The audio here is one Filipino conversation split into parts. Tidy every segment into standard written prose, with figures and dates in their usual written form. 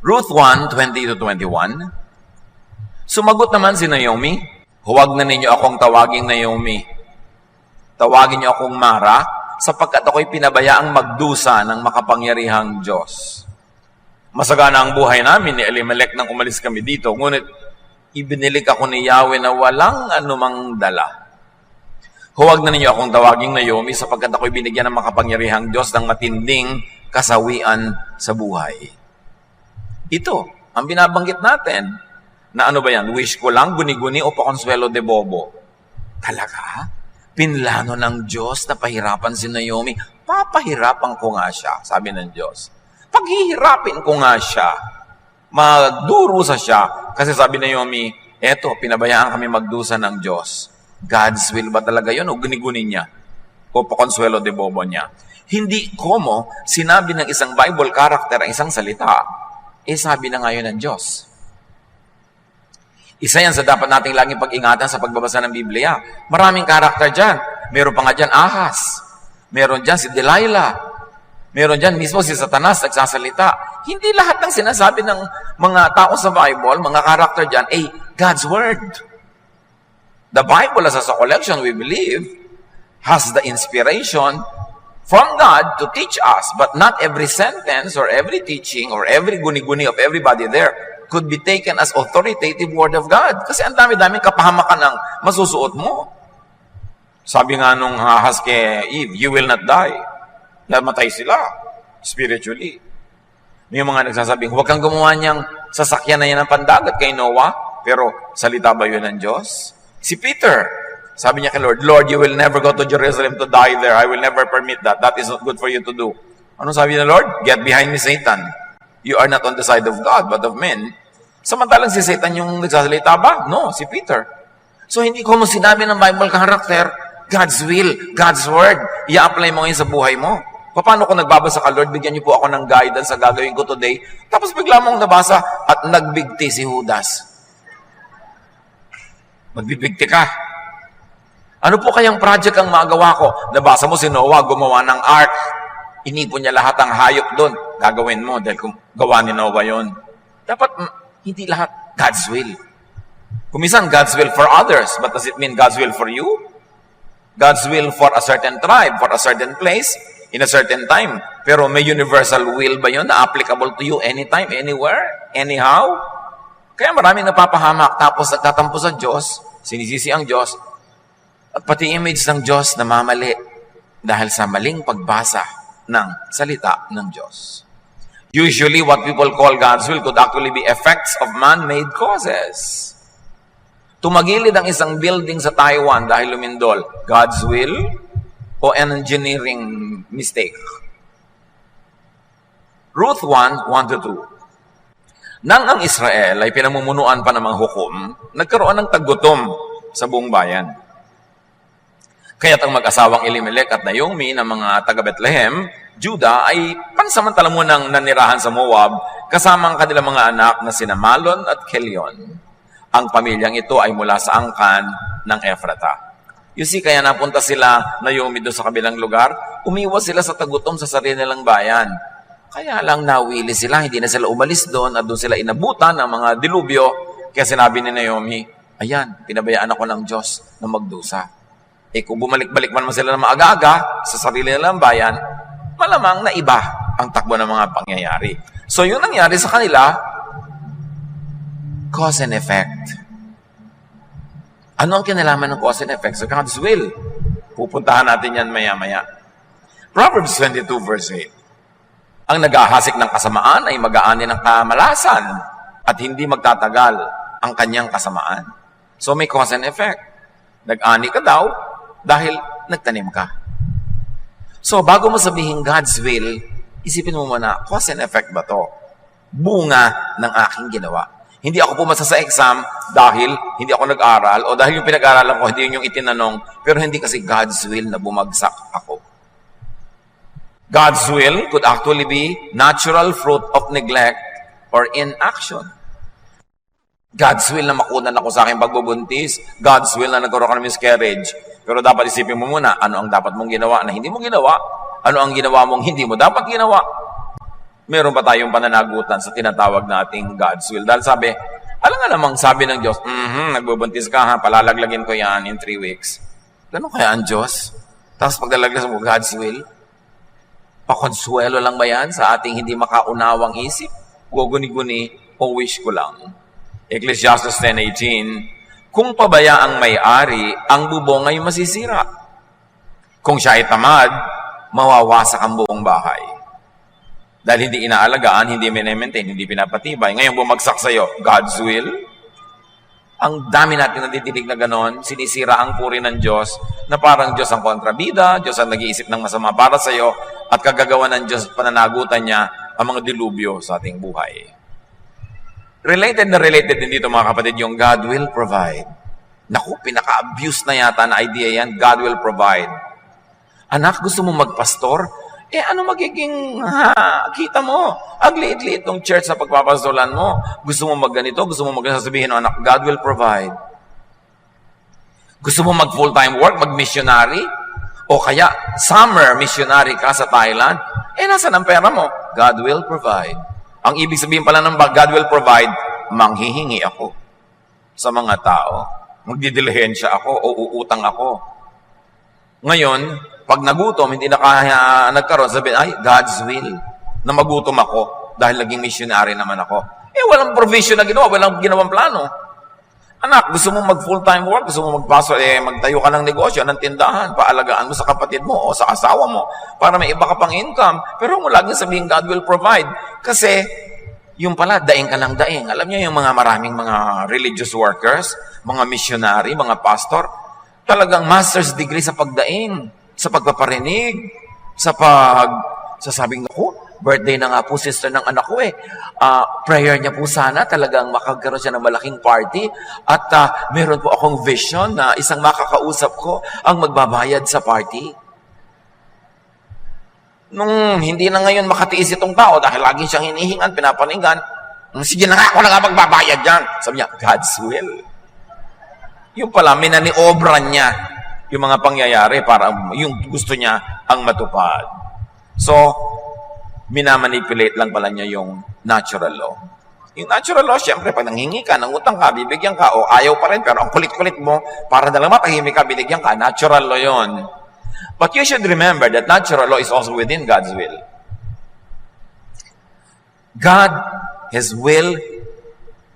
Ruth 1:20-21. Sumagot naman si Naomi, "Huwag na ninyo akong tawaging Naomi. Tawagin niyo akong Mara, sapagkat ako'y pinabayaang magdusa ng makapangyarihang Diyos. Masagana ang buhay namin ni Elimelech nang umalis kami dito, ngunit ibinilik ako ni Yahweh na walang anumang dala. Huwag na ninyo akong tawaging Naomi, sapagkat ako'y binigyan ng makapangyarihang Diyos ng matinding kasawian sa buhay." Ito, ang binabanggit natin, na ano ba yan? Wish ko lang, guni-guni o pakonsuelo de bobo. Talaga? Pinlano ng Diyos na pahirapan si Naomi. Papahirapan ko nga siya, sabi ng Diyos. Paghihirapin ko nga siya. Magdurusa siya. Kasi sabi ni Naomi, eto, pinabayaan kami magdusa ng Diyos. God's will ba talaga yun o guni-guni niya? O pakonsuelo de bobo niya? Hindi komo sinabi ng isang Bible character ang isang salita, sabi na ngayon ng Diyos. Isa yan sa dapat nating laging pag-ingatan sa pagbabasa ng Biblia. Maraming karakter dyan. Meron pa nga dyan Ahaz. Meron dyan si Delilah. Meron dyan mismo si Satanas nagsasalita. Hindi lahat ng sinasabi ng mga tao sa Bible, mga karakter dyan, God's Word. The Bible as a collection, we believe, has the inspiration from God to teach us, but not every sentence or every teaching or every guni-guni of everybody there could be taken as authoritative word of God. Kasi ang dami-daming kapahamakan ng masusuot mo. Sabi nga nung Ahaz kay Eve, "You will not die." Namatay sila spiritually. May mga nagsasabing, huwag kang gumawa niyang sasakyan na yan ng pandagat kay Noah. Pero salita ba yun ng Diyos? Si Peter, sabi niya kay Lord, "Lord, you will never go to Jerusalem to die there. I will never permit that. That is not good for you to do." Ano sabi ng Lord? "Get behind me, Satan. You are not on the side of God, but of men." Samantalang si Satan yung nagsasalita ba? No, si Peter. So hindi ko mo sinabi ng Bible character, God's will, God's word, i-apply mo ngayon sa buhay mo. Paano kung nagbabasa ka, "Lord, bigyan niyo po ako ng guidance sa gagawin ko today." Tapos bigla mong nabasa at nagbigti si Judas. Magbibigti ka. Ano po kayang project ang magawa ko? Nabasa mo si Noah, gumawa ng ark. Inipon niya lahat ang hayop doon. Gagawin mo dahil kung gawa ni Noah yon. Dapat hindi lahat God's will. Kumisan God's will for others, but does it mean God's will for you? God's will for a certain tribe, for a certain place, in a certain time. Pero may universal will ba yun na applicable to you anytime, anywhere, anyhow? Kaya maraming napapahamak tapos nagtatampo sa Diyos, sinisisi ang Diyos, at pati image ng Diyos namamali dahil sa maling pagbasa ng salita ng Diyos. Usually, what people call God's will could actually be effects of man-made causes. Tumagilid ang isang building sa Taiwan dahil lumindol. God's will o an engineering mistake? Ruth 1:1-2. Nang ang Israel ay pinamumunuan pa ng mga hukom, nagkaroon ng taggutom sa buong bayan. Kaya't ang mag-asawang Elimelech at Naomi ng mga taga-Bethlehem, Judah, ay pansamantala munang nanirahan sa Moab kasama ang kanilang mga anak na sina Malon at Kelion. Ang pamilyang ito ay mula sa angkan ng Ephrata. You see, kaya napunta sila Naomi doon sa kabilang lugar, umiwas sila sa tagutom sa sarili nilang bayan. Kaya lang nawili sila, hindi na sila umalis doon at doon sila inabutan ng mga dilubyo. Kaya sinabi ni Naomi, "Ayan, pinabayaan ako ng Diyos na magdusa." Kung bumalik-balik man sila na maaga-aga sa sarili nilang bayan, malamang na iba ang takbo ng mga pangyayari. So yung nangyari sa kanila, cause and effect. Ano ang kinalaman ng cause and effect? So God's will. Pupuntahan natin yan maya-maya. Proverbs 22:8. Ang naghahasik ng kasamaan ay mag-aani ng kamalasan at hindi magtatagal ang kanyang kasamaan. So may cause and effect. Nag-ani ka daw dahil nagtanim ka. So bago mo sabihin God's will, isipin mo muna, cause and effect ba to? Bunga ng aking ginawa. Hindi ako pumasa sa exam dahil hindi ako nag-aral o dahil yung pinag-aralan ko, hindi yun yung itinanong, pero hindi kasi God's will na bumagsak ako. God's will could actually be natural fruit of neglect or inaction. God's will na makunan ako sa aking pagbubuntis. God's will na nagkaroon ka ng miscarriage. Pero dapat isipin mo muna, ano ang dapat mong ginawa na hindi mo ginawa? Ano ang ginawa mong hindi mo dapat ginawa? meron pa tayong pananagutan sa tinatawag nating God's will. Dahil sabi, alam nga namang sabi ng Diyos, nagbubuntis ka ha, palalaglagin ko yan in 3 weeks. Ganun kaya ang Diyos? Tapos paglalaglas mo God's will, pakonsuelo lang ba yan sa ating hindi makaunawang isip? Guguni-guni o wish ko lang. Ecclesiastes 10:18, kung pabaya ang may-ari, ang bubong ay masisira. Kung siya ay tamad, mawawasak ang buong bahay. Dahil hindi inaalagaan, hindi maintain, hindi pinapatibay. Ngayon bumagsak sa'yo, God's will. Ang dami natin natitinig na ganon, sinisira ang puri ng Diyos, na parang Diyos ang kontrabida, Diyos ang nag-iisip ng masama para sa'yo, at kagagawa ng Diyos, pananagutan niya ang mga dilubyo sa ating buhay. Related na related din dito mga kapatid, yung God will provide. Naku, pinaka-abuse na yata na idea yan, God will provide. Anak, gusto mo magpastor? Ano magiging kita mo? Ang liit-liit ng church sa pagpapastoran mo. Gusto mo magganito? Gusto mo magsasabihin, anak, God will provide. Gusto mo mag full-time work, mag-missionary? O kaya, summer missionary ka sa Thailand? Nasaan ang pera mo? God will provide. Ang ibig sabihin pala ng God will provide, manghihingi ako sa mga tao. Magdidilihensya ako o uutang ako. Ngayon, pag nagutom, hindi na kaya nagkaroon, sabihin, ay, God's will, na magutom ako dahil naging missionary naman ako. Walang provision na ginawa, walang ginawang plano. Anak, gusto mo mag full-time work, gusto mo magpasok, magtayo ka ng negosyo, ng tindahan, paalagaan mo sa kapatid mo o sa asawa mo para may iba ka pang income. Pero mo laging sabihin, God will provide. Kasi, yung pala, daing ka lang daing. Alam niyo yung maraming mga religious workers, mga missionary, mga pastor, talagang master's degree sa pagdaing, sa pagpaparinig, sasabing, naku, birthday na nga po sister ng anak ko prayer niya po sana talagang makagkaroon siya ng malaking party at meron po akong vision na isang makakausap ko ang magbabayad sa party. Nung hindi na ngayon makatiis itong tao dahil lagi siyang hinihingan, pinapaningan, sige na nga, ako na nga magbabayad dyan. Sabi niya, God's will. Yung pala, minaniobra niya yung mga pangyayari para yung gusto niya ang matupad. So, minamanipulate lang pala niya yung natural law. Yung natural law, syempre, pag nanghingi ka, nangutang ka, bibigyan ka, o ayaw pa rin, pero ang kulit-kulit mo, para na lang matahimik ka, binigyan ka, natural law yon. But you should remember that natural law is also within God's will. God, His will,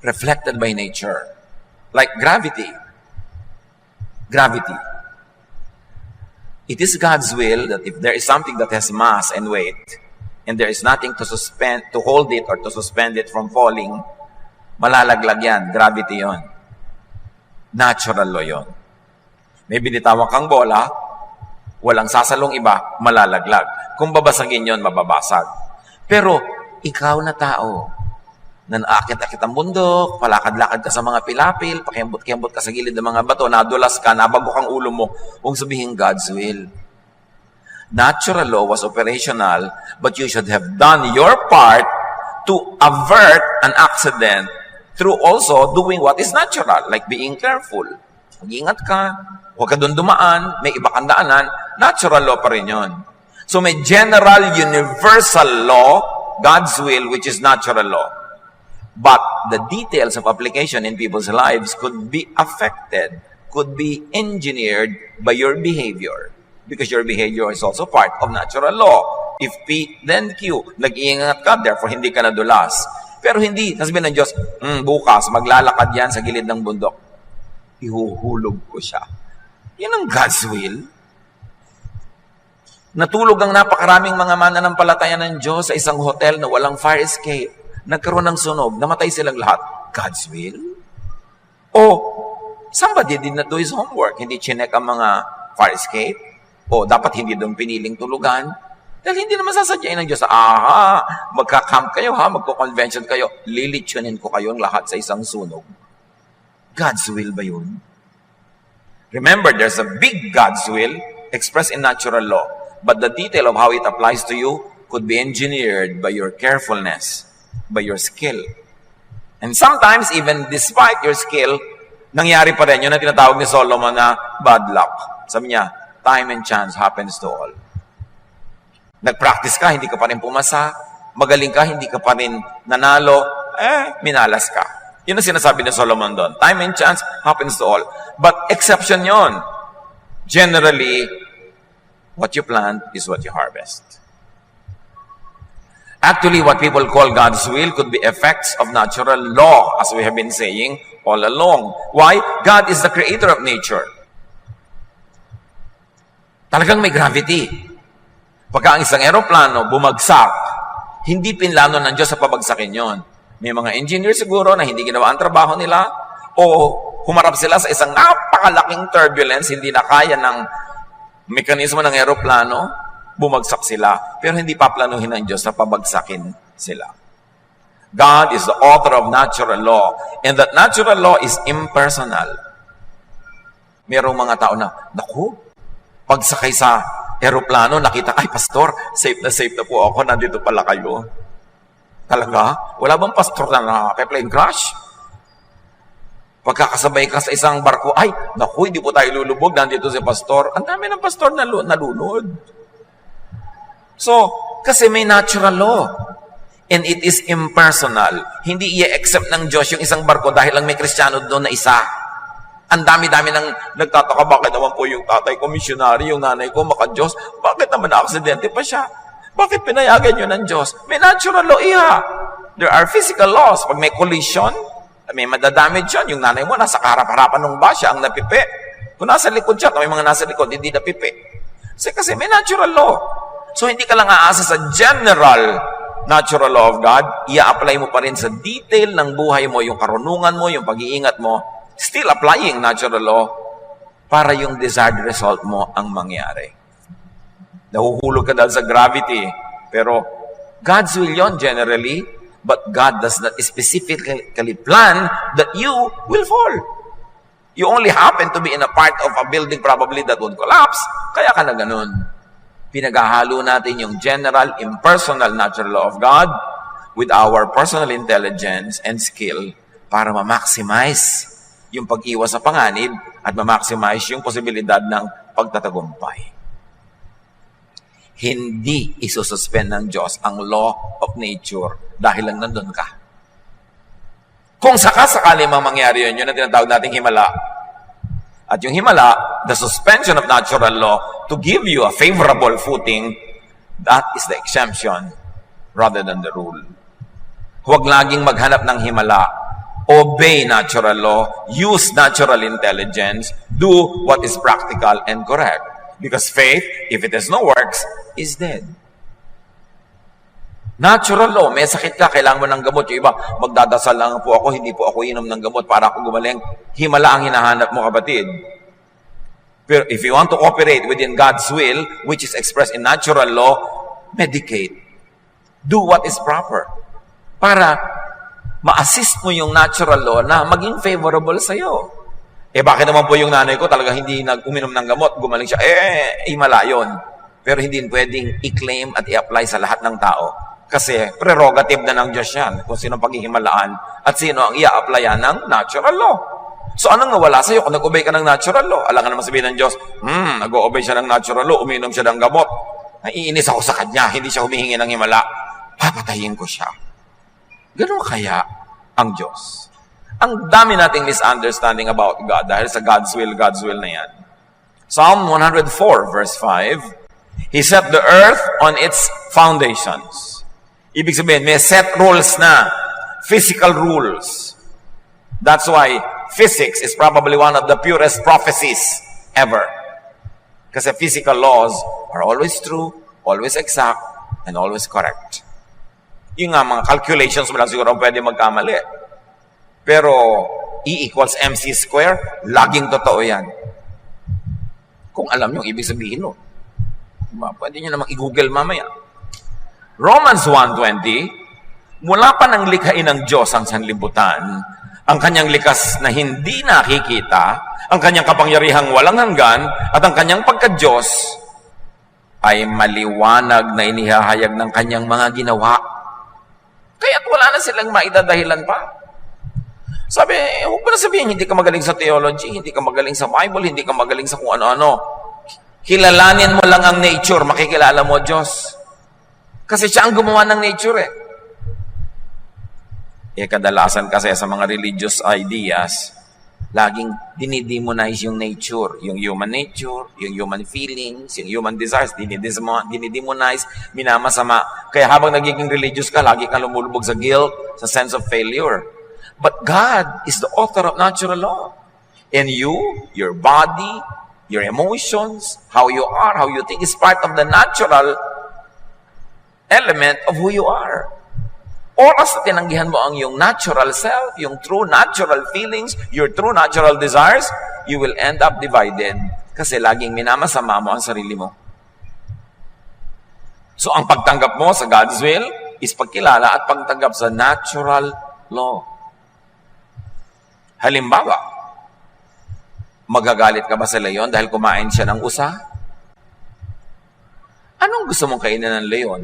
reflected by nature. Like gravity. Gravity. It is God's will that if there is something that has mass and weight, and there is nothing to hold it or to suspend it from falling, malalaglag yan. Gravity yon. Natural law yon. May binitawan kang bola, walang sasalong iba, malalaglag. Kung babasagin yon, mababasag. Pero, ikaw na tao, na naakit-akit ang bundok, palakad-lakad ka sa mga pilapil, pakiambot-kiambot ka sa gilid ng mga bato, nadulas ka, nabago kang ulo mo, huwag sabihin God's will. Natural law was operational, but you should have done your part to avert an accident through also doing what is natural, like being careful. Mag-ingat ka, huwag ka doon dumaan, may iba kang daanan, natural law pa rin yun. So may general, universal law, God's will, which is natural law. But the details of application in people's lives could be affected, could be engineered by your behavior. Because your behavior is also part of natural law. If P, then Q. Nag-iingat ka, therefore hindi ka nadulas. Pero hindi, sasabihin ng Diyos, bukas, maglalakad yan sa gilid ng bundok. Ihuhulog ko siya. Yan ang God's will. Natulog ang napakaraming mga mananampalataya ng Diyos sa isang hotel na walang fire escape. Nagkaroon ng sunog, namatay silang lahat. God's will? O, somebody did not do his homework. Hindi chinek ang mga fire escape. O, dapat hindi doon piniling tulugan. Dahil hindi naman sasadyain ng Diyos, magka-camp kayo magko-convention kayo, lilitsunin ko kayong lahat sa isang sunog. God's will ba yun? Remember, there's a big God's will expressed in natural law. But the detail of how it applies to you could be engineered by your carefulness, by your skill. And sometimes, even despite your skill, nangyari pa rin yun na tinatawag ni Solomon na bad luck. Sabi niya, time and chance happens to all. Nag-practice ka, hindi ka pa rin pumasa. magaling ka, hindi ka pa rin nanalo, minalas ka. Yun ang sinasabi ni Solomon doon. Time and chance happens to all. But exception yon. Generally, what you plant is what you harvest. Actually, what people call God's will could be effects of natural law, as we have been saying all along. Why? God is the creator of nature. Talagang may gravity. Pagka ang isang eroplano bumagsak, hindi pinlano ng Diyos sa pabagsakin yon. May mga engineer siguro na hindi ginawa ang trabaho nila o humarap sila sa isang napakalaking turbulence, hindi na kaya ng mekanismo ng eroplano, bumagsak sila, pero hindi paplanuhin ng Diyos na pabagsakin sila. God is the author of natural law, and that natural law is impersonal. Merong mga tao na, naku, pagsakay sa eroplano, nakita, ay pastor, safe na po ako, nandito pala kayo. Talaga? Wala bang pastor na nakaka-plane crash? Pagkakasabay ka sa isang barko, ay, naku, hindi po tayo lulubog, nandito si pastor. Ang dami ng pastor na nalunod. So, kasi may natural law. And it is impersonal. Hindi i-accept ng Diyos yung isang barko dahil lang may Kristiyano doon na isa. Ang dami-dami nang nagtataka, bakit naman po yung tatay ko, missionary, yung nanay ko, maka-Diyos, bakit naman na-aksidente pa siya? Bakit pinayagan yun ng Diyos? May natural law, iha. There are physical laws. Pag may collision, may madadamage yun. Yung nanay mo, nasa karap-harapan ng basya, ang napipi. Kung nasa likod siya, may mga nasa likod, hindi napipi. Kasi may natural law. So, hindi ka lang aasa sa general natural law of God, i-apply mo pa rin sa detail ng buhay mo, yung karunungan mo, yung pag-iingat mo, still applying natural law para yung desired result mo ang mangyari. Nahuhulog ka dahil sa gravity, pero God's will yon generally, but God does not specifically plan that you will fall. You only happen to be in a part of a building probably that would collapse, kaya ka na ganun. Pinaghahalo natin yung general, impersonal natural law of God with our personal intelligence and skill para ma-maximize yung pag-iwas sa panganib at ma-maximize yung posibilidad ng pagtatagumpay. Hindi isususpend ng Diyos ang law of nature dahil lang nandun ka. Kung sakasakali mang mangyari yun ang tinatawag nating himala. At yung himala, the suspension of natural law to give you a favorable footing, that is the exemption rather than the rule. Huwag laging maghanap ng himala. Obey natural law, use natural intelligence, do what is practical and correct. Because faith, if it has no works, is dead. Natural law, may sakit ka, kailangan mo ng gamot. Yung iba, magdadasal lang po ako, hindi po ako inom ng gamot para ako gumaling. Himala ang hinahanap mo, kapatid. Pero if you want to operate within God's will, which is expressed in natural law, medicate. Do what is proper. Para ma-assist mo yung natural law na maging favorable sa'yo. Bakit naman po yung nanay ko talaga hindi nag-uminom ng gamot, gumaling siya? Himala yun. Pero hindi pwedeng i-claim at i-apply sa lahat ng tao. Kasi prerogative na ng Diyos yan kung sino paghihimalaan at sino ang i-applyan ng natural law. So anong nawala sa'yo kung nag-obey ka ng natural law? Alam nga naman sabihin ng Diyos, nag-obey siya ng natural law, uminom siya ng gamot. Naiinis ako sa kanya, hindi siya humihingi ng himala. Papatayin ko siya. Ganun kaya ang Diyos? Ang dami nating misunderstanding about God dahil sa God's will na yan. Psalm 104 verse 5, He set the earth on its foundations. Ibig sabihin, may set rules na. Physical rules. That's why physics is probably one of the purest prophecies ever. Kasi physical laws are always true, always exact, and always correct. Yung nga, mga calculations mo lang siguro pwede magkamali. Pero E equals MC square, laging totoo yan. Kung alam nyo, ibig sabihin no. Pwede nyo namang i-google mamaya. Romans 1:20, mula pa nang likhain ng Diyos ang sanlibutan, ang kanyang likas na hindi nakikita, ang kanyang kapangyarihang walang hanggan, at ang kanyang pagka-Diyos ay maliwanag na inihahayag ng kanyang mga ginawa. Kaya't wala na silang maidadahilan pa. Sabi, huwag mo na sabihin, hindi ka magaling sa theology, hindi ka magaling sa Bible, hindi ka magaling sa kung ano-ano. Kilalanin mo lang ang nature, makikilala mo Diyos. Kasi siya ang gumawa ng nature eh. Kadalasan kasi sa mga religious ideas, laging dinidemonize yung nature, yung human nature, yung human feelings, yung human desires, dinidemonize, minamasama. Kaya habang nagiging religious ka, lagi kang lumulubog sa guilt, sa sense of failure. But God is the author of natural law. And you, your body, your emotions, how you are, how you think is part of the natural element of who you are. Oras na tinanggihan mo ang yung natural self, yung true natural feelings, your true natural desires, you will end up divided kasi laging minamasama mo ang sarili mo. So ang pagtanggap mo sa God's will is pagkilala at pagtanggap sa natural law. Halimbawa, magagalit ka ba sa leon dahil kumain siya ng usa? Anong gusto mong kainin ng leon?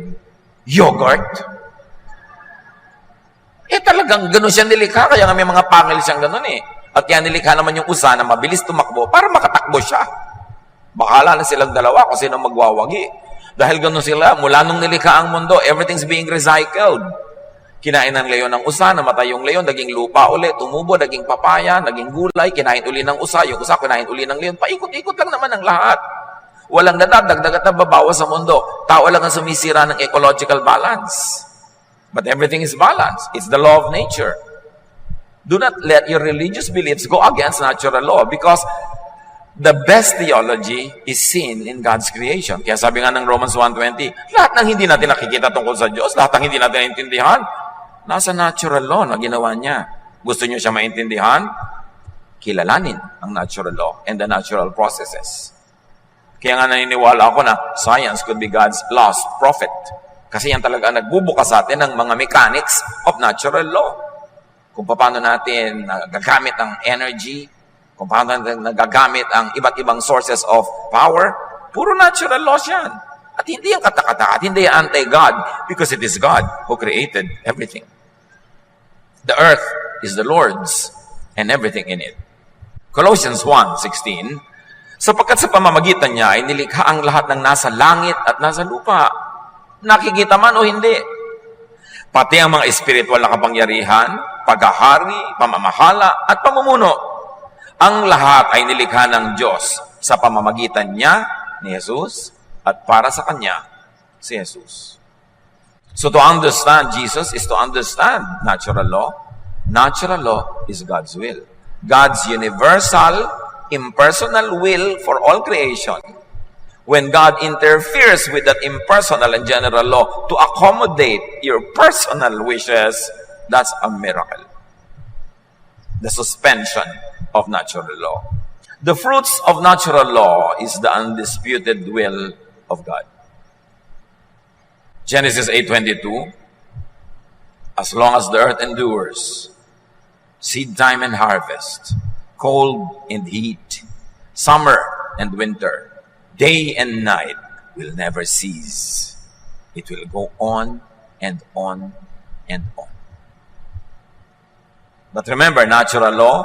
Yogurt? Talagang gano'n siya nilikha, kaya nga may mga pangil siyang gano'n eh. At yan nilikha naman yung usa na mabilis tumakbo para makatakbo siya. Bakala na silang dalawa kung sino magwawagi. Dahil gano'n sila, mula nung nilikha ang mundo, everything's being recycled. Kinain ng leon ng usa, namatay yung leon, naging lupa ulit, tumubo, naging papaya, naging gulay, kinain uli ng usa, yung usa kinain uli ng leon. Paikot-ikot lang naman ang lahat. Walang dadagdag at nababawas sa mundo. Tao lang ang sumisira ng ecological balance. But everything is balanced. It's the law of nature. Do not let your religious beliefs go against natural law because the best theology is seen in God's creation. Kaya sabi nga ng Romans 1:20, lahat ng hindi natin nakikita tungkol sa Diyos, lahat ng hindi natin naintindihan, nasa natural law na ginawa niya. Gusto niyo siya maintindihan? Kilalanin ang natural law and the natural processes. Kaya nga naniniwala ako na science could be God's last prophet. Kasi yan talaga nagbubukas sa atin ng mga mechanics of natural law. Kung paano natin nagagamit ang energy, kung paano natin nagagamit ang iba't ibang sources of power, puro natural laws yan. At hindi yung katakata, at hindi yung anti-God, because it is God who created everything. The earth is the Lord's and everything in it. Colossians 1:16, sapagkat sa pamamagitan niya ay nilikha ang lahat ng nasa langit at nasa lupa. Nakikita man o hindi. Pati ang mga espiritual na kapangyarihan, paghahari, pamamahala, at pamumuno. Ang lahat ay nilikha ng Diyos sa pamamagitan niya ni Jesus at para sa Kanya si Jesus. So to understand Jesus is to understand natural law. Natural law is God's will. God's universal, impersonal will for all creation. When God interferes with that impersonal and general law to accommodate your personal wishes, that's a miracle. The suspension of natural law. The fruits of natural law is the undisputed will of God. Genesis 8:22, as long as the earth endures, seed time and harvest, cold and heat, summer and winter, day and night will never cease. It will go on and on and on. But remember, natural law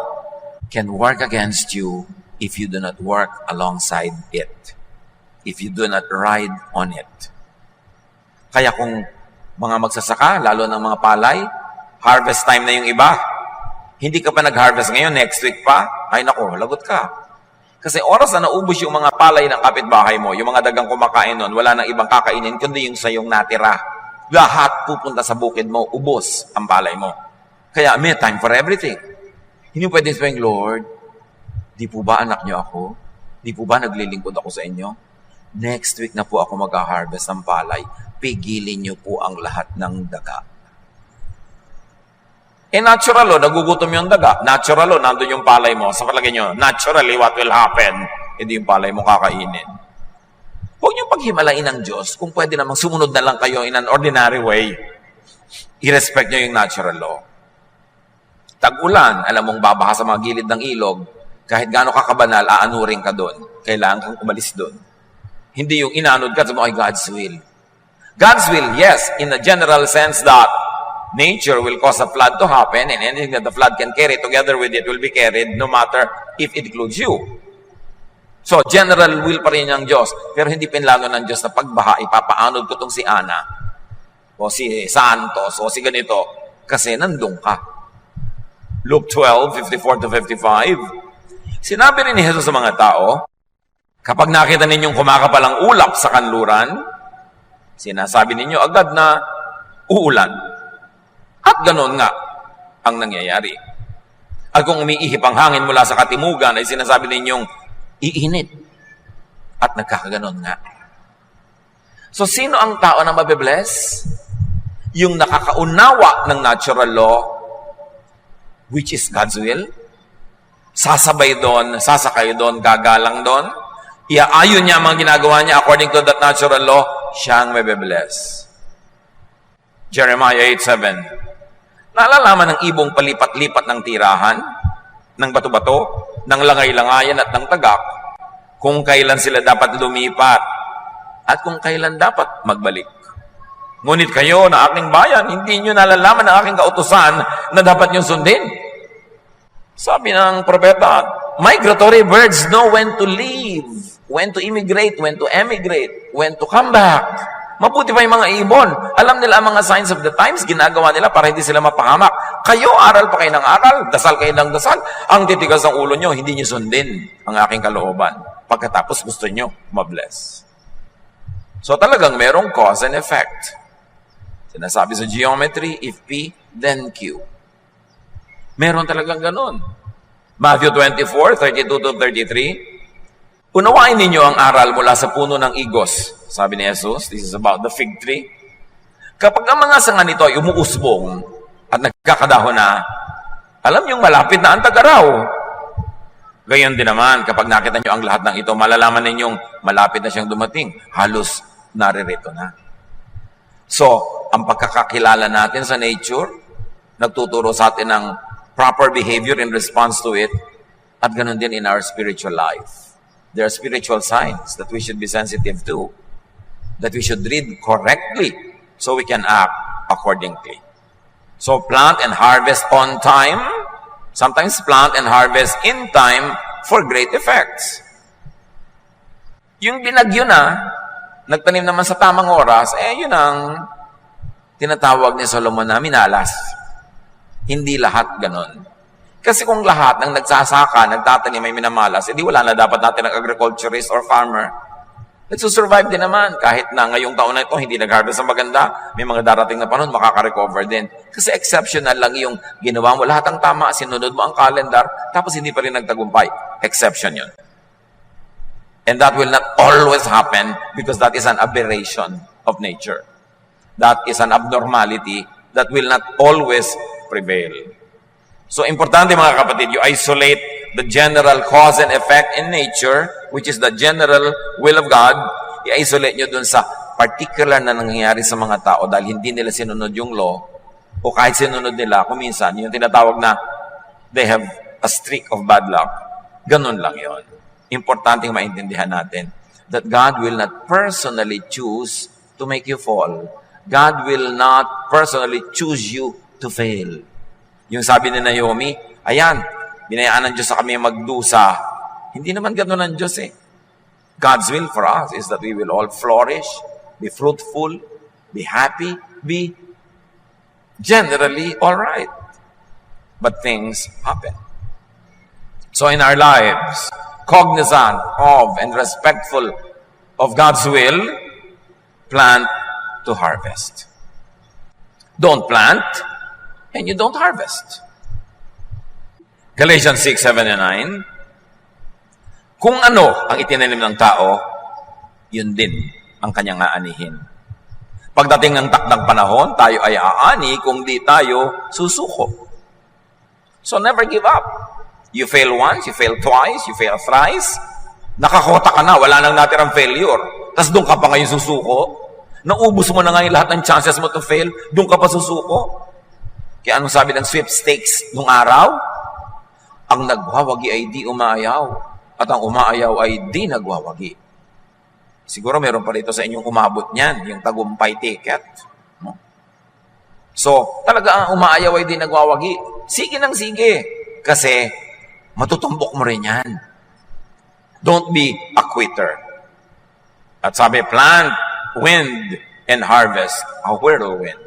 can work against you if you do not work alongside it. If you do not ride on it. Kaya kung mga magsasaka, lalo ng mga palay, harvest time na yung iba. Hindi ka pa nag-harvest ngayon, next week pa, ay nako, lagot ka. Kasi oras na naubos yung mga palay ng kapitbahay mo, yung mga dagang kumakain nun, wala nang ibang kakainin, kundi yung sayong natira. Lahat pupunta sa bukid mo, ubos ang palay mo. Kaya may time for everything. Hindi pwedeng sabihin, Lord, di po ba anak niyo ako? Di po ba naglilingkod ako sa inyo? Next week na po ako mag-harvest ng palay. Pigilin niyo po ang lahat ng daga. Natural law, nagugutom yung daga. Natural law, nandun yung palay mo. Sa palagay nyo, naturally, what will happen? Hindi yung palay mo kakainin. Huwag niyo paghimalain ng Diyos kung pwede namang sumunod na lang kayo in an ordinary way. I-respect niyo yung natural law. Tag-ulan, alam mong babaha sa mga gilid ng ilog, kahit gaano kakabanal, aanurin ka doon. Kailangan kang umalis doon. Hindi yung inaanod ka sa mga God's will. God's will, yes, in a general sense that nature will cause a flood to happen and anything that the flood can carry together with it will be carried no matter if it includes you. So, general will pa rin ng Diyos. Pero hindi pinlano ng Diyos na pagbaha, ipapaanod ko tong si Ana. o si Santos, o si ganito, kasi nandun ka. Luke 12:54 to 55, sinabi rin ni Jesus sa mga tao, kapag nakita ninyong kumakapalang ulap sa kanluran, sinasabi ninyo agad na uulan. At ganoon nga ang nangyayari. At kung umiihip ang hangin mula sa katimugan, ay sinasabi ninyong iinit. At nagkakaganon nga. So, sino ang tao na mabibless? Yung nakakaunawa ng natural law, which is God's will. Sasabay doon, sasakay doon, gagalang doon. Iaayon niya ang mga ginagawa niya according to that natural law, siya ang mabibless. Jeremiah 8:7. Naalalaman ng ibong palipat-lipat ng tirahan, ng bato-bato, ng langay-langayan at ng tagak, kung kailan sila dapat lumipat at kung kailan dapat magbalik. Ngunit kayo na aking bayan, hindi nyo nalalaman ng aking kautusan na dapat nyo sundin. Sabi ng propeta, migratory birds know when to leave, when to immigrate, when to emigrate, when to come back. Mabuti pa yung mga ibon. Alam nila ang mga signs of the times, ginagawa nila para hindi sila mapahamak. Kayo, aral pa kayo ng aral, dasal kayo ng dasal. Ang titigas ng ulo nyo, hindi nyo sundin ang aking kalooban. Pagkatapos gusto nyo mabless. So talagang merong cause and effect. Sinasabi sa geometry, if P, then Q. Meron talagang ganun. Matthew 24:32 to 33. Unawain ninyo ang aral mula sa puno ng igos. Sabi ni Jesus, this is about the fig tree. Kapag ang mga sanga nito ay umuusbong at nagkakadahon na, alam niyong malapit na ang tag-araw. Gayon din naman, kapag nakita niyo ang lahat ng ito, malalaman ninyong malapit na siyang dumating. Halos naririto na. So, ang pagkakakilala natin sa nature, nagtuturo sa atin ng proper behavior in response to it, at ganun din in our spiritual life. There are spiritual signs that we should be sensitive to, that we should read correctly so we can act accordingly. So plant and harvest on time, sometimes plant and harvest in time for great effects. Yung binagyo na, nagtanim naman sa tamang oras, yun ang tinatawag ni Solomon na minalas. Hindi lahat ganon. Kasi kung lahat ng nagsasaka, nagtatanim ay minamalas, edi wala na dapat natin ang agriculturist or farmer. Nagsusurvive din naman. Kahit na ngayong taon na ito, hindi nag-harvest ang maganda, may mga darating na panahon, makaka-recover din. Kasi exceptional lang yung ginawa mo. Lahat ang tama, sinunod mo ang calendar, tapos hindi pa rin nagtagumpay. Exception yun. And that will not always happen because that is an aberration of nature. That is an abnormality that will not always prevail. So, importante mga kapatid, you isolate the general cause and effect in nature, which is the general will of God. I-isolate nyo dun sa particular na nangyayari sa mga tao dahil hindi nila sinunod yung law, o kahit sinunod nila, kung minsan, yung tinatawag na they have a streak of bad luck. Ganun lang yon. Importante maintindihan natin that God will not personally choose to make you fall. God will not personally choose you to fail. Yung sabi ni Naomi, ayan, binayaan ng Diyos sa kami magdusa. Hindi naman gano'n ang Diyos eh. God's will for us is that we will all flourish, be fruitful, be happy, be generally all right. But things happen. So in our lives, cognizant of and respectful of God's will, plant to harvest. Don't plant, and you don't harvest. Galatians 6:7 and 9, kung ano ang itinanim ng tao, yun din ang kanyang aanihin. Pagdating ng takdang panahon, tayo ay aani kung di tayo susuko. So never give up. You fail once, you fail twice, you fail thrice, nakakota ka na, wala nang natirang failure. Tapos doon ka pa ngayon susuko, naubos mo na ngayon lahat ng chances mo to fail, doon ka pa susuko. Kaya anong sabi ng sweepstakes nung araw? Ang nagwawagi ay di umaayaw, at ang umaayaw ay di nagwawagi. Siguro meron pa rito sa inyong umabot niyan, yung tagumpay ticket. No? So, talaga ang umaayaw ay di nagwawagi. Sige nang sige, kasi matutumbok mo rin yan. Don't be a quitter. At sabi, plant, wind, and harvest a whirlwind.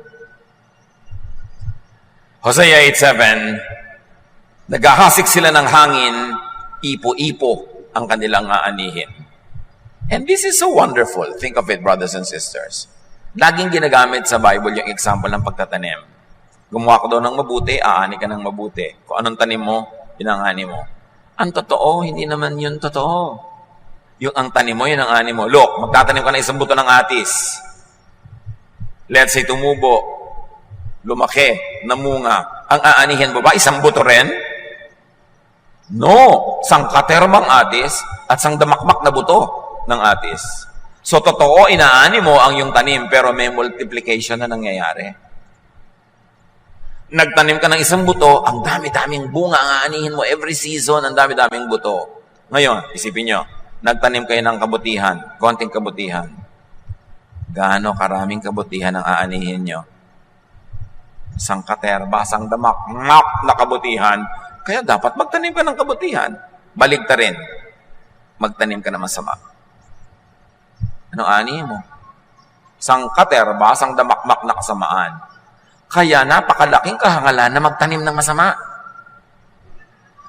Hosea 8:7, naghahasik sila ng hangin, ipo-ipo ang kanilang aanihin. And this is so wonderful. Think of it, brothers and sisters. Laging ginagamit sa Bible yung example ng pagtatanim. Gumawa ka daw ng mabuti, aani ka ng mabuti. Kung anong tanim mo, yun ang ani mo. Ang totoo, hindi naman yun totoo. Yung ang tanim mo, yun ang ani mo. Look, magtatanim ka ng isang buto ng atis. Let's say, tumubo, lumaki, namunga. Ang aanihin mo ba, isang buto rin? No! Sangkaterbang atis at sangdamakmak na buto ng atis. So, totoo, inaani mo ang yung tanim, pero may multiplication na nangyayari. Nagtanim ka ng isang buto, ang dami-daming bunga ang aanihin mo every season, ang dami-daming buto. Ngayon, isipin nyo, nagtanim kayo ng kabutihan, konting kabutihan. Gaano karaming kabutihan ang aanihin nyo? Isang katerba, isang damak na kabutihan. Kaya dapat magtanim ka ng kabutihan. Baligta rin, magtanim ka ng masama. Anong aanihin mo? Isang katerba, isang damakmak na kasamaan. Kaya napakalaking kahangalan na magtanim ng masama.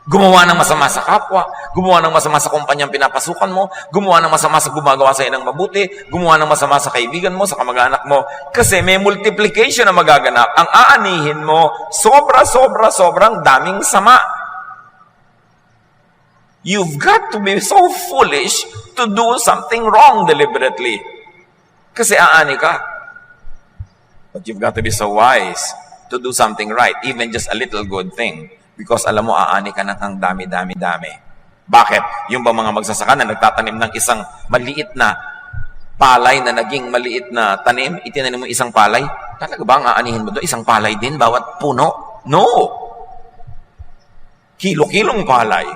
Gumawa ng masama sa kapwa, gumawa ng masama sa kumpanyang pinapasukan mo, gumawa ng masama sa gumagawa sa inang mabuti, gumawa ng masama sa kaibigan mo, sa kamag-anak mo. Kasi may multiplication na magaganap. Ang aanihin mo, sobrang daming sama. You've got to be so foolish to do something wrong deliberately. Kasi aani ka. But you've got to be so wise to do something right, even just a little good thing. Because alam mo, aani ka ng ang dami. Bakit? Yung ba mga magsasaka na nagtatanim ng isang maliit na palay na naging maliit na tanim, itinanim mo isang palay, talaga ba ang aanihin mo doon? Isang palay din, bawat puno? No! Kilo-kilong palay.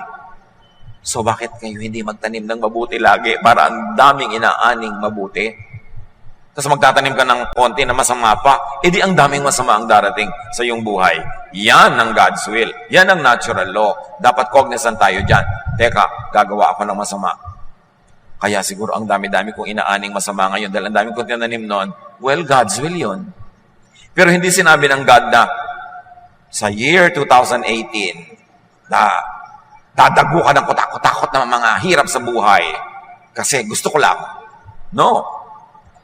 So bakit kayo hindi magtanim ng mabuti lagi para ang daming inaaning mabuti? Tapos magtatanim ka ng konti na masama pa, edi ang daming masama ang darating sa iyong buhay. Yan ang God's will. Yan ang natural law. Dapat cognizant tayo dyan. Teka, gagawa ako ng masama. Kaya siguro ang dami-dami kong inaaning masama ngayon dahil ang dami kong tinanim noon. Well, God's will yun. Pero hindi sinabi ng God na sa year 2018 na dadago ka ng kutakot na mga hirap sa buhay kasi gusto ko lang. No.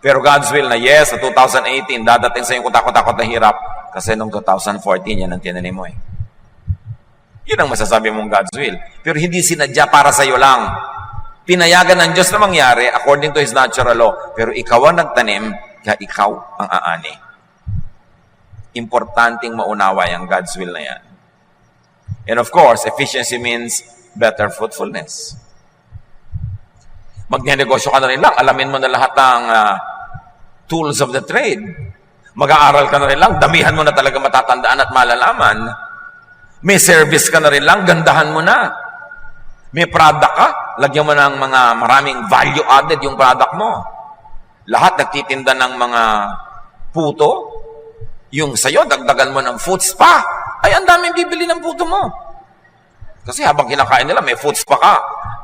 Pero God's will na yes, sa 2018, dadating sa yung kutakot na hirap kasi noong 2014, yan ang tinanim mo eh. Yun ang masasabi mong God's will. Pero hindi sinadya para sa iyo lang. Pinayagan ng Diyos na mangyari according to His natural law. Pero ikaw ang nagtanim, kaya ikaw ang aani. Importanteng maunaway ang God's will na yan. And of course, efficiency means better fruitfulness. Magnenegosyo ka na rin lang, alamin mo na lahat ng tools of the trade. Mag-aaral ka na rin lang, damihan mo na talaga matatandaan at malalaman. May service ka na rin lang, gandahan mo na. May product ka, lagyan mo ng mga maraming value added yung product mo. Lahat nagtitinda ng mga puto, yung sayo, dagdagan mo ng food spa. Ay, ang daming bibili ng puto mo. Kasi habang kinakain nila, may food spa ka.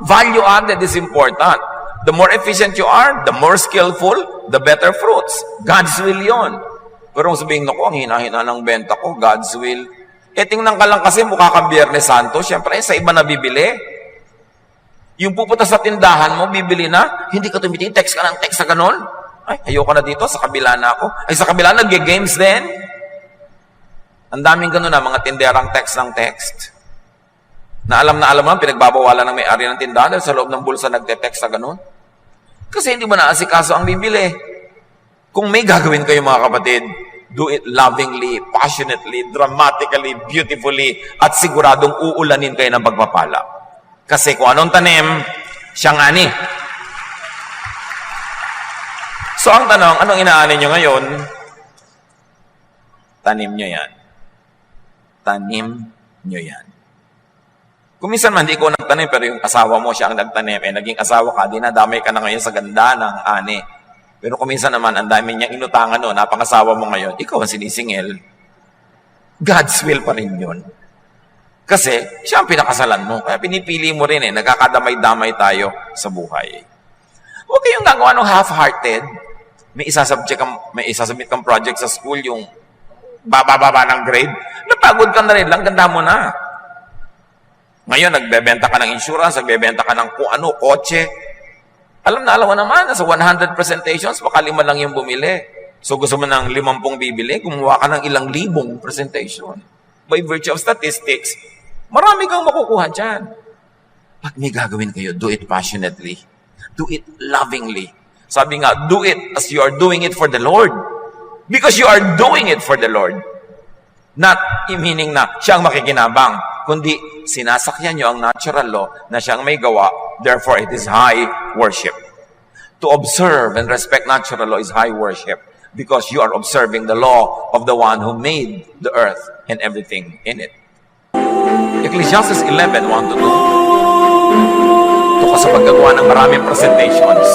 Value added is important. The more efficient you are, the more skillful, the better fruits. God's will yon. Pero kung sabihin ko, ang hina-hina ng benta ko, God's will. Tingnan ka lang kasi mukha kang Biyernes Santo, syempre sa iba na bibili. Yung pupunta sa tindahan mo, bibili na, hindi ka tumitingin, text ka ng text sa ganon. Ay, ayoko na dito, sa kabila na ako. Ay, sa kabila, nag-games din. Ang daming ganon na, mga tinderang text ng text. Na alam mo, pinagbabawalan ng may-ari ng tindahan dahil sa loob ng bulsa nagte-text sa ganon. Kasi hindi mo naasikaso ang bibili. Kung may gagawin kayo mga kapatid, do it lovingly, passionately, dramatically, beautifully, at siguradong uulanin kayo ng pagpapala. Kasi kung anong tanim, siyang ani. So ang tanong, anong inaani nyo ngayon? Tanim nyo yan. Tanim nyo yan. Kung minsan man, di ko nagtanim, pero yung asawa mo siya ang nagtanim, naging asawa ka, dinadamay ka na ngayon sa ganda ng ani. Pero kung minsan naman, ang dami niyang inutangan noon, napangasawa mo ngayon, ikaw ang sinisingil. God's will pa rin yun. Kasi, siya ang pinakasalan mo. Kaya pinipili mo rin nagkakadamay-damay tayo sa buhay. Huwag kayong gagawa ng half-hearted. may isasubmit kang project sa school, yung baba ng grade, napagod ka na rin lang, ganda mo na. Ngayon, nagbebenta ka ng insurance, nagbebenta ka ng kung ano, kotse. Alam mo naman, sa 100 presentations, baka 5 lang yung bumili. So gusto mo ng 50 bibili, gumawa ka ng ilang libong presentation. By virtue of statistics, marami kang makukuha dyan. Pag may gagawin kayo, do it passionately. Do it lovingly. Sabi nga, do it as you are doing it for the Lord. Because you are doing it for the Lord. Not meaning na siya ang makikinabang, kundi sinasakyan nyo ang natural law na siyang may gawa, therefore it is high worship. To observe and respect natural law is high worship because you are observing the law of the one who made the earth and everything in it. Ecclesiastes 11, 1-2. Ito ka sa paggagawa ng maraming presentations.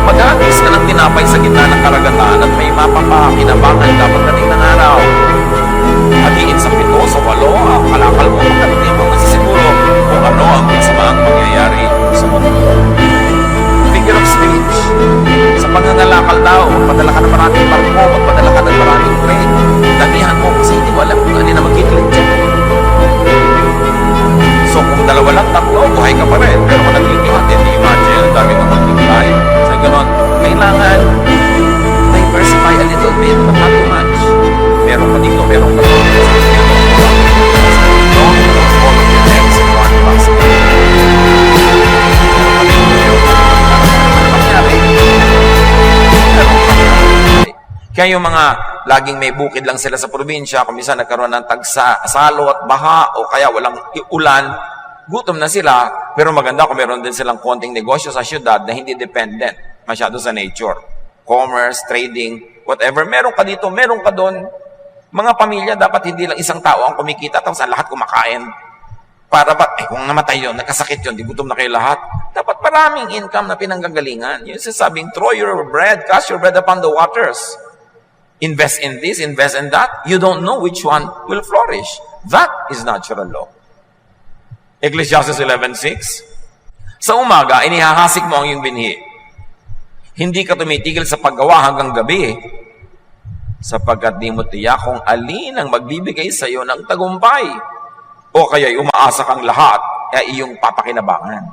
Mag-aagis ka ng tinapay sa gitna ng karagatan at may mapapakinabangan ka pagdating ng araw. Hatiin sa 7, sa 8, ang kalakal mo pagdating mo masisiguro kung ano ang masamaang mangyayari sa mundo. Figure of speech. Sa pangangalakal daw, magpadala ka ng maraming barko, magpadala ka ng maraming train. Damihan mo kasi hindi mo alam kung ano na magkiklik dyan. So kung 2 lang, 3, buhay ka pa rin. Pero kung nagkiklihat, hindi imagine, ang dami kong magkiklihat. So gano'n, kailangan diversify a little bit, but not too much. Meron ka dito, meron ka dito. Don't all of your eggs in one basket. Meron ka dito, meron ka dito. Ano mangyari? Meron ka dito. Kaya yung mga laging may bukid lang sila sa probinsya, kung minsan nagkaroon ng tagsalo at baha, o kaya walang ulan, gutom na sila, pero maganda kung meron din silang konting negosyo sa syudad na hindi dependent masyado sa nature. Commerce, trading, whatever. Meron ka dito, meron ka doon. Mga pamilya, dapat hindi lang isang tao ang kumikita, tapos ang lahat kumakain. Para ba, kung namatay yun, nagkasakit yun, di gutom na kayo lahat. Dapat maraming income na pinanggagalingan. Yung sasabing, throw your bread, cast your bread upon the waters. Invest in this, invest in that. You don't know which one will flourish. That is natural law. Ecclesiastes 11:6. Sa umaga, inihahasik mo ang iyong binhi. Hindi ka tumitigil sa paggawa hanggang gabi, sapagkat di mo tiyak kung alin ang magbibigay sa iyo ng tagumpay. O kaya'y umaasa kang lahat ay iyong papakinabangan.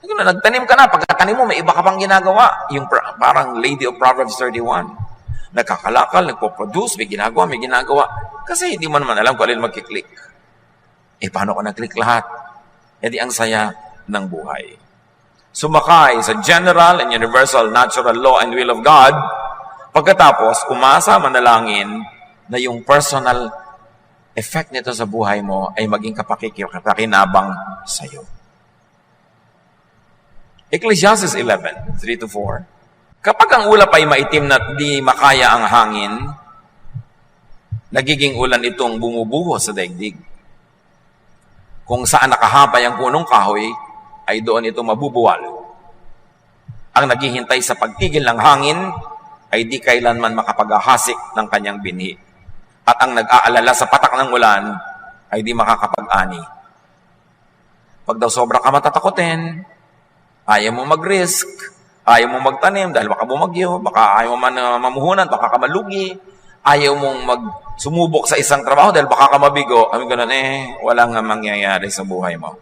Nagtanim ka na, pagkatanim mo, may iba ka pang ginagawa. Yung parang Lady of Proverbs 31. Nagkakalakal, nagpo-produce, may ginagawa. Kasi hindi mo naman alam kung alin magkiklik. Paano ko nag-click lahat? Di ang saya ng buhay. Sumakay sa general and universal natural law and will of God, pagkatapos, umasa, manalangin na yung personal effect nito sa buhay mo ay maging kapakinabang sa iyo. Ecclesiastes 11, 3-4. Kapag ang ulap ay maitim na di makaya ang hangin, nagiging ulan itong bumubuho sa daigdig. Kung saan nakahapay ang punong kahoy, ay doon ito mabubuwal. Ang naghihintay sa pagtigil ng hangin, ay di kailanman makapag-ahasik ng kanyang binhi. At ang nag-aalala sa patak ng ulan, ay di makakapag-ani. Pag daw sobra ka matatakotin, ayaw mo mag-risk, ayaw mo magtanim dahil baka bumagyo, baka ayaw mo mamuhunan, baka ka malugi, ayaw mong sumubok sa isang trabaho dahil baka ka mabigo, ganun, walang mangyayari sa buhay mo.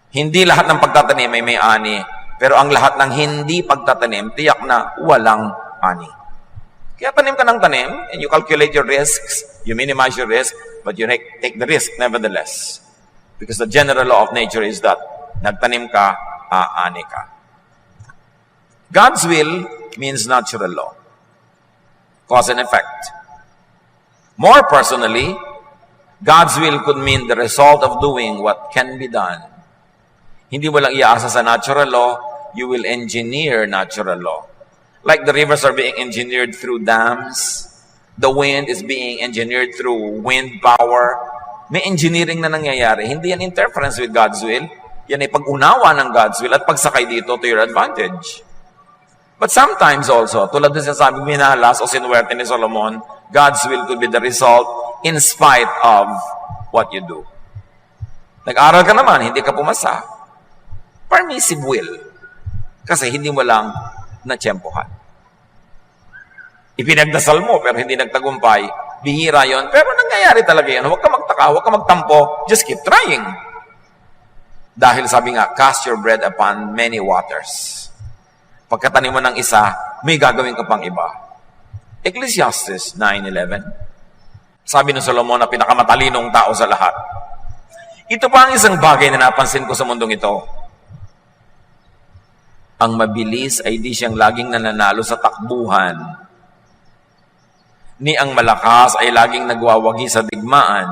Hindi lahat ng pagtatanim ay may ani, pero ang lahat ng hindi pagtatanim, tiyak na walang ani. Kaya tanim ka ng tanim, and you calculate your risks, you minimize your risk, but you take the risk nevertheless. Because the general law of nature is that nagtanim ka, aani ka. God's will means natural law. Cause and effect. More personally, God's will could mean the result of doing what can be done. Hindi mo lang iaasa sa natural law, you will engineer natural law. Like the rivers are being engineered through dams, the wind is being engineered through wind power. May engineering na nangyayari. Hindi yan interference with God's will. Yan ay pag-unawa ng God's will at pagsakay dito to your advantage. But sometimes also, tulad din sinasabi minalas o sinuwerte ni Solomon, God's will could be the result in spite of what you do. Nag-aral ka naman, hindi ka pumasa. Permissive will. Kasi hindi mo lang natsyempohan. Ipinagdasal mo pero hindi nagtagumpay, bihira yon. Pero nangyayari talaga yan. Huwag ka magtaka, huwag ka magtampo. Just keep trying. Dahil sabi nga, cast your bread upon many waters. Pagkatanim mo ng isa, may gagawin ka pang iba. Ecclesiastes 9:11. Sabi ng Solomon na pinakamatalinong tao sa lahat. Ito pa ang isang bagay na napansin ko sa mundong ito. Ang mabilis ay di siyang laging nananalo sa takbuhan. Ni ang malakas ay laging nagwawagi sa digmaan.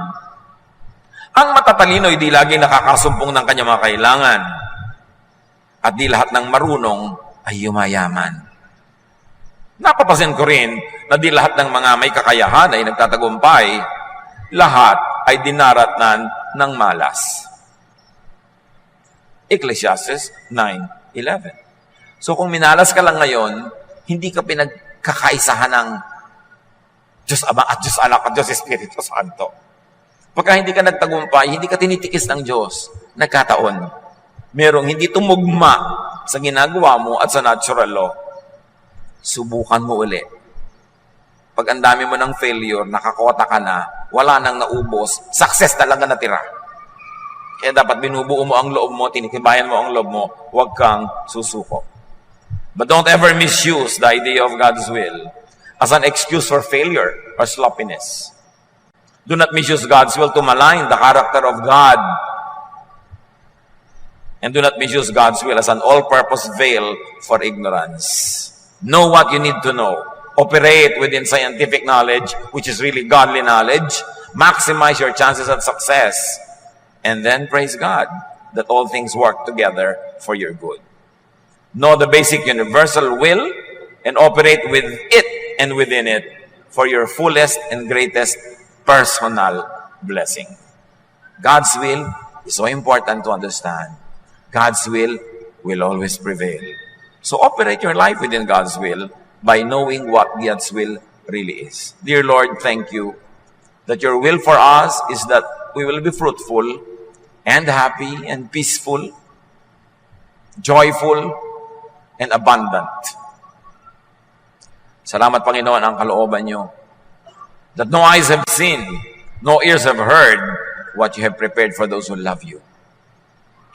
Ang matatalino ay di laging nakakasumpong ng kanyang mga kailangan. At di lahat ng marunong ay yumayaman. Napapansin ko rin na di lahat ng mga may kakayahan ay nagtatagumpay. Lahat ay dinaratnan ng malas. Ecclesiastes 9:11. So kung minalas ka lang ngayon, hindi ka pinagkakaisahan ng Diyos Ama at Diyos Anak at Diyos Espiritu Santo. Pagka hindi ka nagtagumpay, hindi ka tinitikis ng Diyos, nagkataon. Merong hindi tumugma sa ginagawa mo at sa natural law. Subukan mo uli. Pag ang dami mo ng failure, nakakota ka na, wala nang naubos, success talaga natira. Kaya dapat binubuo mo ang loob mo, tinikibayan mo ang loob mo, huwag kang susuko. But don't ever misuse the idea of God's will as an excuse for failure or sloppiness. Do not misuse God's will to malign the character of God. And do not misuse God's will as an all-purpose veil for ignorance. Know what you need to know. Operate within scientific knowledge, which is really godly knowledge. Maximize your chances of success. And then praise God that all things work together for your good. Know the basic universal will and operate with it and within it for your fullest and greatest personal blessing. God's will is so important to understand. God's will always prevail. So operate your life within God's will by knowing what God's will really is. Dear Lord, thank you that your will for us is that we will be fruitful and happy and peaceful, joyful, and abundant. Salamat, Panginoon, ang kalooban niyo. That no eyes have seen, no ears have heard what you have prepared for those who love you.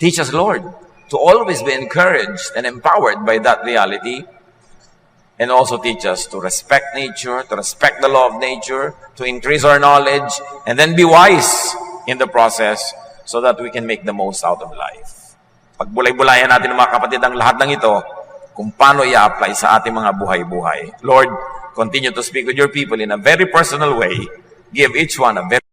Teach us, Lord, to always be encouraged and empowered by that reality. And also teach us to respect nature, to respect the law of nature, to increase our knowledge, and then be wise in the process so that we can make the most out of life. Pagbulay-bulayan natin mga kapatid ang lahat ng ito, kung paano i-apply sa ating mga buhay-buhay. Lord, continue to speak with your people in a very personal way. Give each one a very